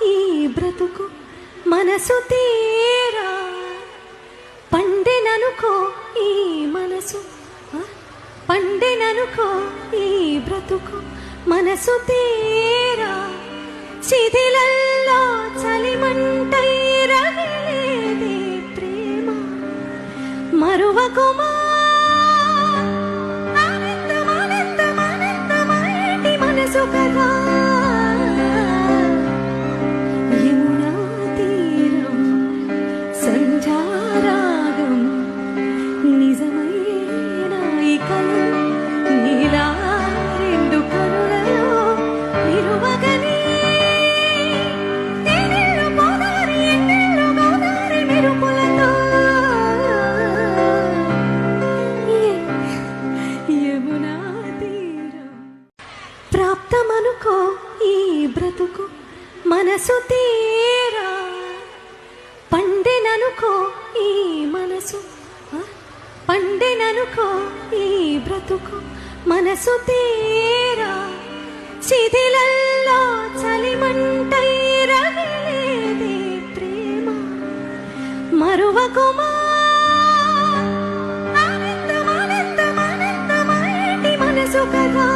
ఈ బ్రతుకు మనసు తీరా పండెననుకో ఈ మనసు పండెననుకో ఈ బ్రతుకు మనసు తీరా శిథిలల్లో చలిమంటై రగిలేదే ప్రేమ మరువకుమా ఆనందమానందమానందమానంటి మనసు కదా యమునా తీరం సంధ్యారాగం నిజమైన ఈ కలం నీలా రెండు కరులలో నిరువగని ఎన్నెల్లు గోదారి ఎన్నెల్లు గోదారి మెరుపులతో యమునా తీరం ప్రాప్తమనుకో ఈ బ్రతుకు మనసు తీరా పండెననుకో ఈ మనసు పండెననుకో ఈ బ్రతుకు మనసు తీరా శిథిలల్లో చలిమంటై రగిలేదే ప్రేమ మరువకుమా ఆనందమానందమానందమానంటి మనసు కదా.